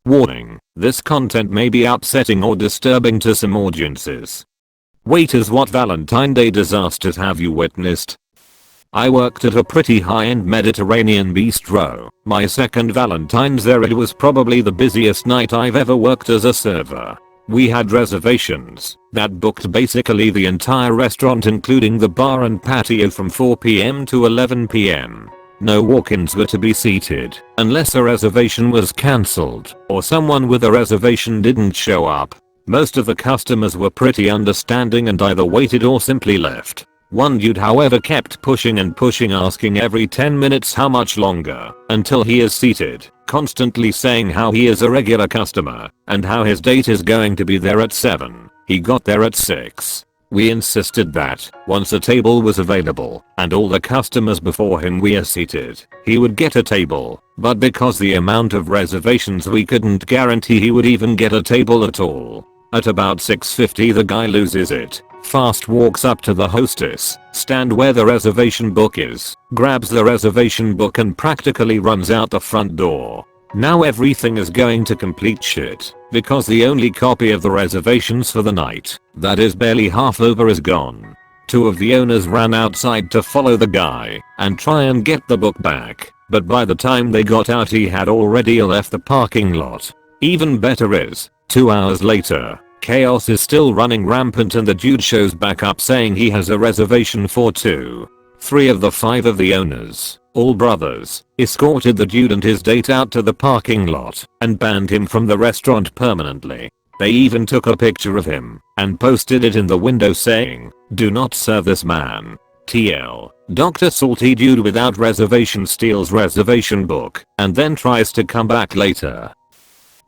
Warning, this content may be upsetting or disturbing to some audiences. Waiters, what Valentine Day disasters have you witnessed? I worked at a pretty high-end Mediterranean bistro. My second Valentine's there, it was probably the busiest night I've ever worked as a server. We had reservations that booked basically the entire restaurant including the bar and patio from 4 PM to 11 PM. No walk-ins were to be seated unless a reservation was cancelled or someone with a reservation didn't show up. Most of the customers were pretty understanding and either waited or simply left. One dude however kept pushing and pushing, asking every 10 minutes how much longer until he is seated, constantly saying how he is a regular customer and how his date is going to be there at 7. He got there at 6. We insisted that once a table was available and all the customers before him were seated, he would get a table, but because the amount of reservations we couldn't guarantee he would even get a table at all. At about 6:50 the guy loses it, fast walks up to the hostess stand where the reservation book is, grabs the reservation book and practically runs out the front door. Now everything is going to complete shit because the only copy of the reservations for the night, that is barely half over, is gone. Two of the owners ran outside to follow the guy and try and get the book back, but by the time they got out he had already left the parking lot. Even better is, 2 hours later, chaos is still running rampant and the dude shows back up saying he has a reservation for 2. 3 of the 5 of the owners, all brothers, escorted the dude and his date out to the parking lot and banned him from the restaurant permanently. They even took a picture of him and posted it in the window saying, "Do not serve this man." TL. Dr. Salty dude without reservation steals reservation book and then tries to come back later.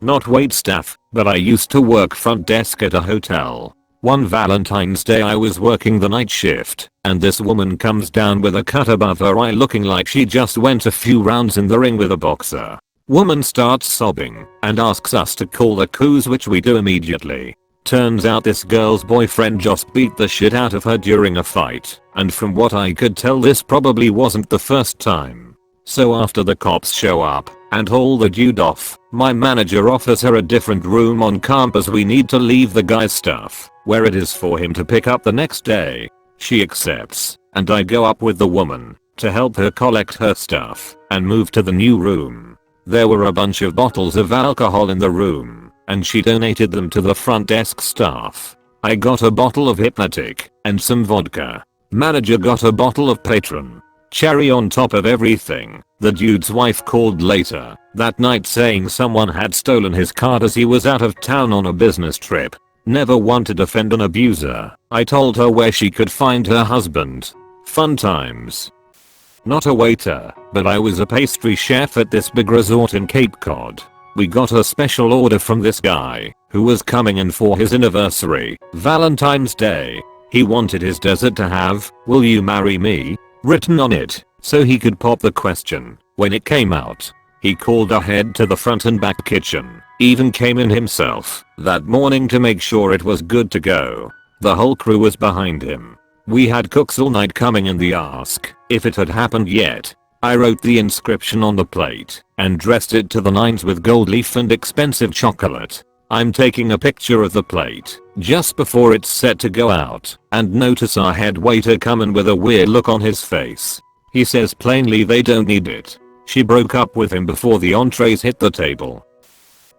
Not wait staff, but I used to work front desk at a hotel. One Valentine's Day I was working the night shift, and this woman comes down with a cut above her eye looking like she just went a few rounds in the ring with a boxer. Woman starts sobbing and asks us to call the coos, which we do immediately. Turns out this girl's boyfriend just beat the shit out of her during a fight, and from what I could tell this probably wasn't the first time. So after the cops show up and haul the dude off, my manager offers her a different room on campus. We need to leave the guy's stuff where it is for him to pick up the next day. She accepts, and I go up with the woman to help her collect her stuff and move to the new room. There were a bunch of bottles of alcohol in the room, and she donated them to the front desk staff. I got a bottle of Hypnotic and some vodka. Manager got a bottle of Patron. Cherry on top of everything, the dude's wife called later that night saying someone had stolen his card as he was out of town on a business trip. Never want to defend an abuser. I told her where she could find her husband. Fun times. Not a waiter, but I was a pastry chef at this big resort in Cape Cod. We got a special order from this guy who was coming in for his anniversary, Valentine's Day. He wanted his dessert to have, "Will you marry me?" written on it, so he could pop the question when it came out. He called ahead to the front and back kitchen, even came in himself that morning to make sure it was good to go. The whole crew was behind him. We had cooks all night coming in the ask if it had happened yet. I wrote the inscription on the plate and dressed it to the nines with gold leaf and expensive chocolate. I'm taking a picture of the plate just before it's set to go out and notice our head waiter coming with a weird look on his face. He says plainly they don't need it. She broke up with him before the entrees hit the table.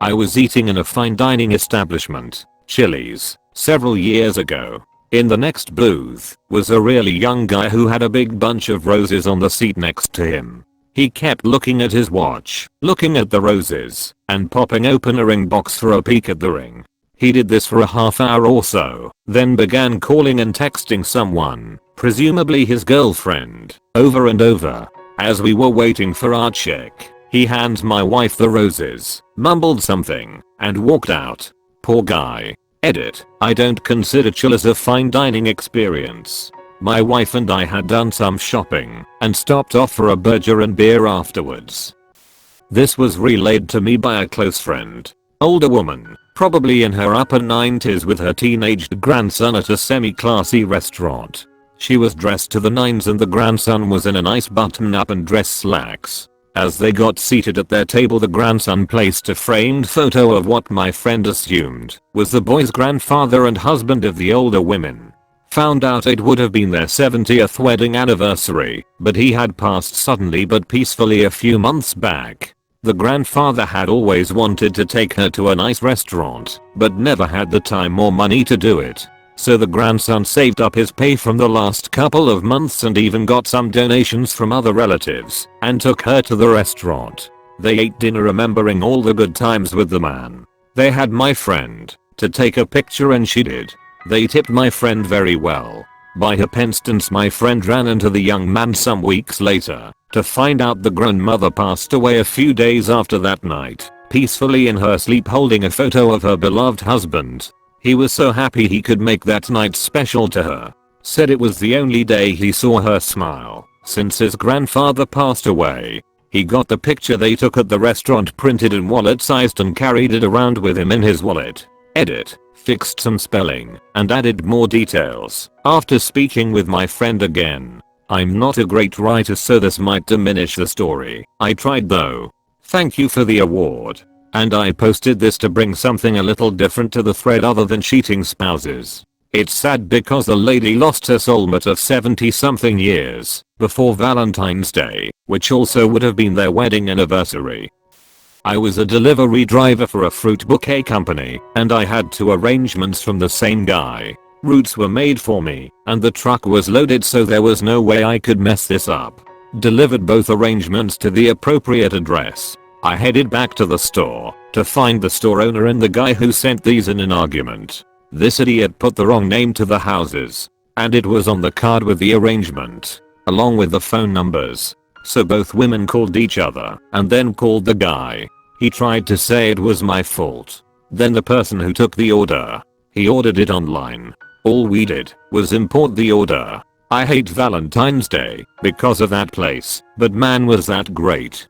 I was eating in a fine dining establishment, Chili's, several years ago. In the next booth was a really young guy who had a big bunch of roses on the seat next to him. He kept looking at his watch, looking at the roses, and popping open a ring box for a peek at the ring. He did this for a half hour or so, then began calling and texting someone, presumably his girlfriend, over and over. As we were waiting for our check, he hands my wife the roses, mumbled something, and walked out. Poor guy. Edit. I don't consider Chili's a fine dining experience. My wife and I had done some shopping and stopped off for a burger and beer afterwards. This was relayed to me by a close friend. Older woman, probably in her upper 90s with her teenaged grandson at a semi-classy restaurant. She was dressed to the nines and the grandson was in a nice button-up and dress slacks. As they got seated at their table, the grandson placed a framed photo of what my friend assumed was the boy's grandfather and husband of the older women. Found out it would have been their 70th wedding anniversary, but he had passed suddenly but peacefully a few months back. The grandfather had always wanted to take her to a nice restaurant, but never had the time or money to do it. So the grandson saved up his pay from the last couple of months and even got some donations from other relatives and took her to the restaurant. They ate dinner remembering all the good times with the man. They had my friend to take a picture and she did. They tipped my friend very well. By happenstance my friend ran into the young man some weeks later to find out the grandmother passed away a few days after that night, peacefully in her sleep holding a photo of her beloved husband. He was so happy he could make that night special to her. Said it was the only day he saw her smile since his grandfather passed away. He got the picture they took at the restaurant printed and wallet sized and carried it around with him in his wallet. Edit. Fixed some spelling and added more details after speaking with my friend again. I'm not a great writer so this might diminish the story. I tried though. Thank you for the award. And I posted this to bring something a little different to the thread other than cheating spouses. It's sad because the lady lost her soulmate of 70 something years before Valentine's Day, which also would have been their wedding anniversary. I was a delivery driver for a fruit bouquet company and I had 2 arrangements from the same guy. Routes were made for me and the truck was loaded so there was no way I could mess this up. Delivered both arrangements to the appropriate address. I headed back to the store to find the store owner and the guy who sent these in an argument. This idiot put the wrong name to the houses and it was on the card with the arrangement along with the phone numbers. So both women called each other and then called the guy. He tried to say it was my fault. Then the person who took the order, he ordered it online. All we did was import the order. I hate Valentine's Day because of that place, but man was that great.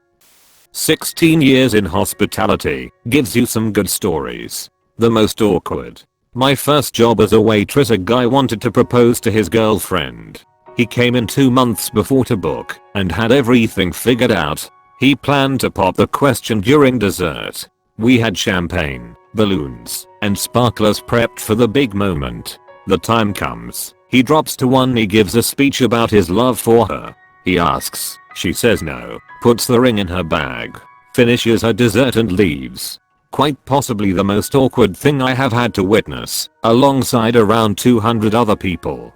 16 years in hospitality gives you some good stories. The most awkward. My first job as a waitress, a guy wanted to propose to his girlfriend. He came in 2 months before to book and had everything figured out. He planned to pop the question during dessert. We had champagne, balloons, and sparklers prepped for the big moment. The time comes. He drops to one. He gives a speech about his love for her. He asks. She says no, puts the ring in her bag, finishes her dessert and leaves. Quite possibly the most awkward thing I have had to witness, alongside around 200 other people.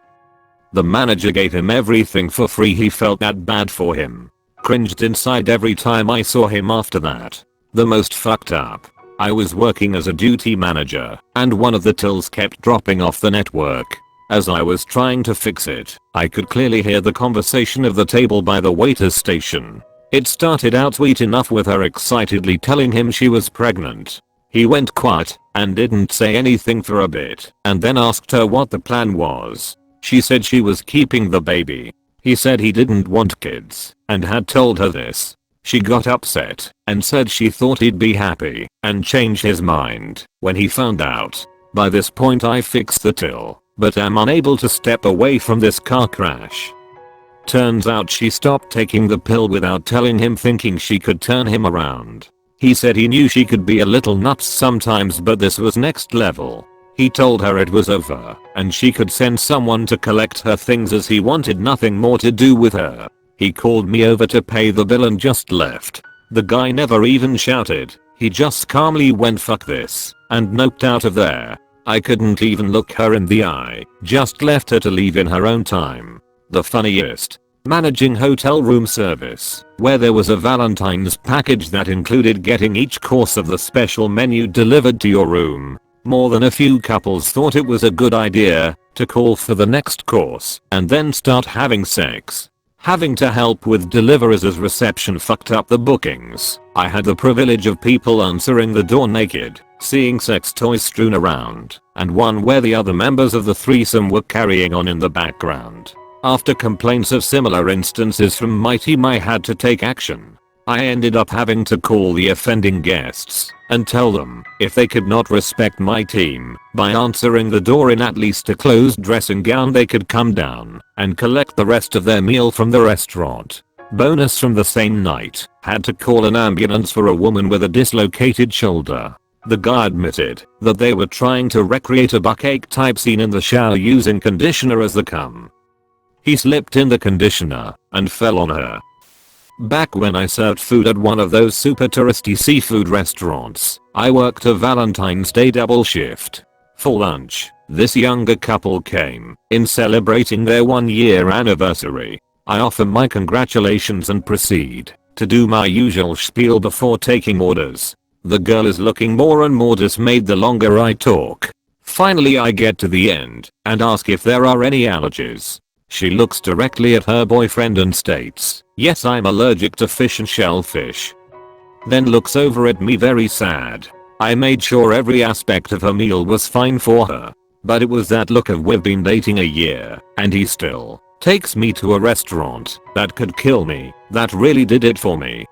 The manager gave him everything for free. He felt that bad for him. Cringed inside every time I saw him after that. The most fucked up. I was working as a duty manager, and one of the tills kept dropping off the network. As I was trying to fix it, I could clearly hear the conversation of the table by the waiter's station. It started out sweet enough with her excitedly telling him she was pregnant. He went quiet and didn't say anything for a bit and then asked her what the plan was. She said she was keeping the baby. He said he didn't want kids and had told her this. She got upset and said she thought he'd be happy and changed his mind when he found out. By this point I fixed the till, but am unable to step away from this car crash. Turns out she stopped taking the pill without telling him, thinking she could turn him around. He said he knew she could be a little nuts sometimes, but this was next level. He told her it was over and she could send someone to collect her things as he wanted nothing more to do with her. He called me over to pay the bill and just left. The guy never even shouted. He just calmly went fuck this and noped out of there. I couldn't even look her in the eye, just left her to leave in her own time. The funniest. Managing hotel room service, where there was a Valentine's package that included getting each course of the special menu delivered to your room. More than a few couples thought it was a good idea to call for the next course and then start having sex. Having to help with deliveries as reception fucked up the bookings. I had the privilege of people answering the door naked, seeing sex toys strewn around, and one where the other members of the threesome were carrying on in the background. After complaints of similar instances from my team, I had to take action. I ended up having to call the offending guests and tell them if they could not respect my team by answering the door in at least a closed dressing gown, they could come down and collect the rest of their meal from the restaurant. Bonus from the same night, Had to call an ambulance for a woman with a dislocated shoulder. The guy admitted that they were trying to recreate a buckache type scene in the shower using conditioner as the cum. He slipped in the conditioner and fell on her. Back when I served food at one of those super touristy seafood restaurants, I worked a Valentine's Day double shift. For lunch, this younger couple came in celebrating their 1-year anniversary. I offer my congratulations and proceed to do my usual spiel before taking orders. The girl is looking more and more dismayed the longer I talk. Finally I get to the end and ask if there are any allergies. She looks directly at her boyfriend and states, "Yes, I'm allergic to fish and shellfish." Then looks over at me very sad. I made sure every aspect of her meal was fine for her. But it was that look of "we've been dating a year and he still takes me to a restaurant that could kill me" that really did it for me.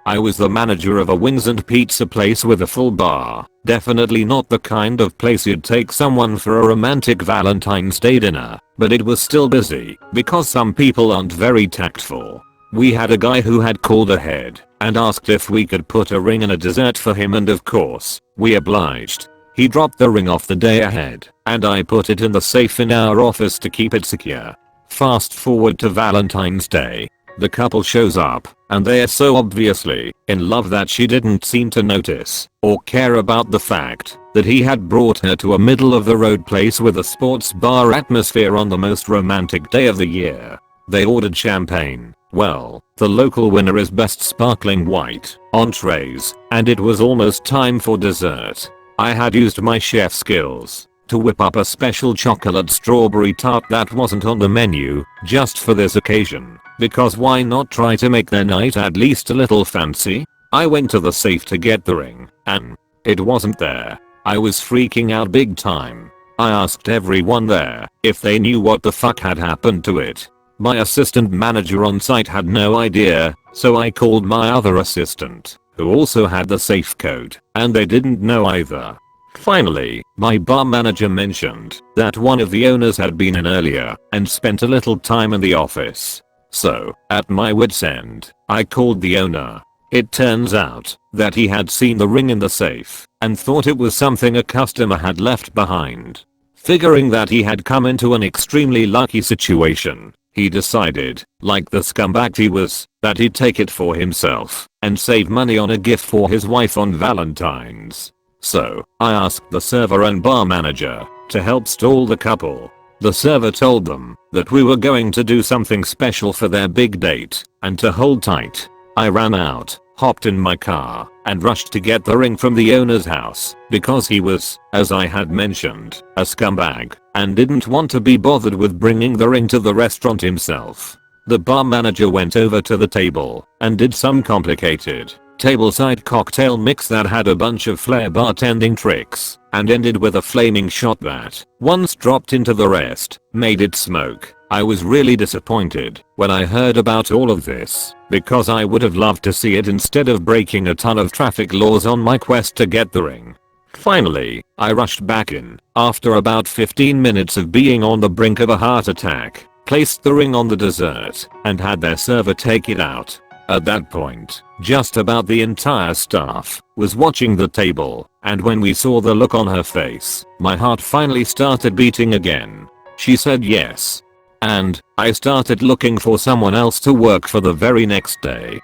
I was the manager of a wings and pizza place with a full bar. Definitely not the kind of place you'd take someone for a romantic Valentine's Day dinner, but it was still busy because some people aren't very tactful. We had a guy who had called ahead and asked if we could put a ring and a dessert for him, and of course, we obliged. He dropped the ring off the day ahead and I put it in the safe in our office to keep it secure. Fast forward to Valentine's Day. The couple shows up and they are so obviously in love that she didn't seem to notice or care about the fact that he had brought her to a middle of the road place with a sports bar atmosphere on the most romantic day of the year. They ordered champagne. Well, the local winner is best sparkling white, entrees, and it was almost time for dessert. I had used my chef skills to whip up a special chocolate strawberry tart that wasn't on the menu just for this occasion. Because why not try to make their night at least a little fancy? I went to the safe to get the ring and it wasn't there. I was freaking out big time. I asked everyone there if they knew what the fuck had happened to it. My assistant manager on site had no idea, so I called my other assistant, who also had the safe code, and they didn't know either. Finally, my bar manager mentioned that one of the owners had been in earlier and spent a little time in the office. So, at my wit's end, I called the owner. It turns out that he had seen the ring in the safe and thought it was something a customer had left behind. Figuring that he had come into an extremely lucky situation, he decided, like the scumbag he was, that he'd take it for himself and save money on a gift for his wife on Valentine's. So, I asked the server and bar manager to help stall the couple. The server told them that we were going to do something special for their big date and to hold tight. I ran out, hopped in my car, and rushed to get the ring from the owner's house because he was, as I had mentioned, a scumbag and didn't want to be bothered with bringing the ring to the restaurant himself. The bar manager went over to the table and did some complicated tableside cocktail mix that had a bunch of flair bartending tricks and ended with a flaming shot that, once dropped into the rest, made it smoke. I was really disappointed when I heard about all of this because I would have loved to see it instead of breaking a ton of traffic laws on my quest to get the ring. Finally, I rushed back in after about 15 minutes of being on the brink of a heart attack, placed the ring on the dessert, and had their server take it out. At that point, just about the entire staff was watching the table, and when we saw the look on her face, my heart finally started beating again. She said yes. And I started looking for someone else to work for the very next day.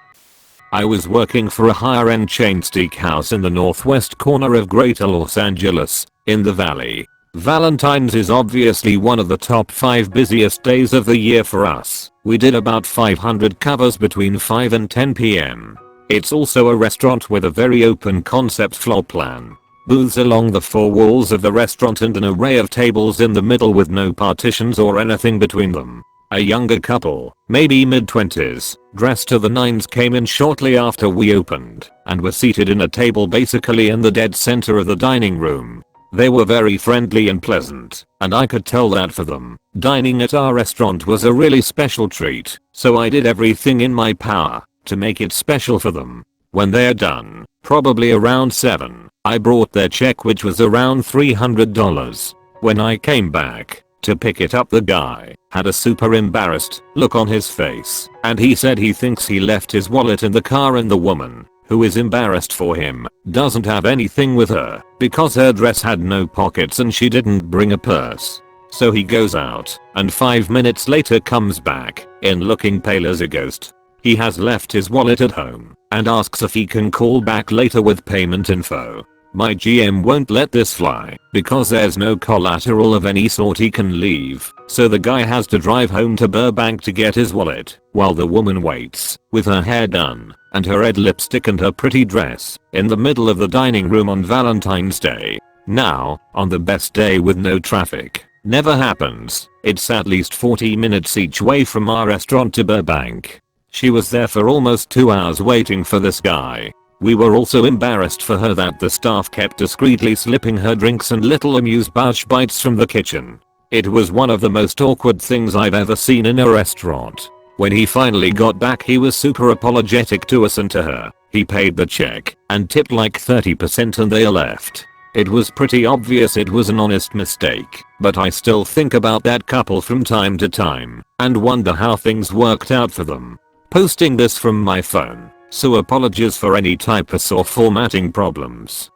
I was working for a higher-end chain steakhouse in the northwest corner of Greater Los Angeles, in the Valley. Valentine's is obviously one of the top 5 busiest days of the year for us. We did about 500 covers between 5 and 10 PM. It's also a restaurant with a very open concept floor plan. Booths along the 4 walls of the restaurant and an array of tables in the middle with no partitions or anything between them. A younger couple, maybe mid-20s, dressed to the nines came in shortly after we opened and were seated in a table basically in the dead center of the dining room. They were very friendly and pleasant, and I could tell that for them, dining at our restaurant was a really special treat, so I did everything in my power to make it special for them. When they're done, probably around 7, I brought their check, which was around $300. When I came back, to pick it up. The guy had a super embarrassed look on his face and he said he thinks he left his wallet in the car and the woman, who is embarrassed for him, doesn't have anything with her because her dress had no pockets and she didn't bring a purse. So he goes out and 5 minutes later comes back in looking pale as a ghost. He has left his wallet at home and asks if he can call back later with payment info. My GM won't let this fly because there's no collateral of any sort he can leave, so the guy has to drive home to Burbank to get his wallet while the woman waits with her hair done and her red lipstick and her pretty dress in the middle of the dining room on Valentine's Day. Now, on the best day with no traffic, never happens. It's at least 40 minutes each way from our restaurant to Burbank. She was there for almost 2 hours waiting for this guy. We were also embarrassed for her that the staff kept discreetly slipping her drinks and little amuse-bouche bites from the kitchen. It was one of the most awkward things I've ever seen in a restaurant. When he finally got back he was super apologetic to us and to her. He paid the check and tipped like 30% and they left. It was pretty obvious it was an honest mistake, but I still think about that couple from time to time and wonder how things worked out for them. Posting this from my phone, so apologies for any typos or formatting problems.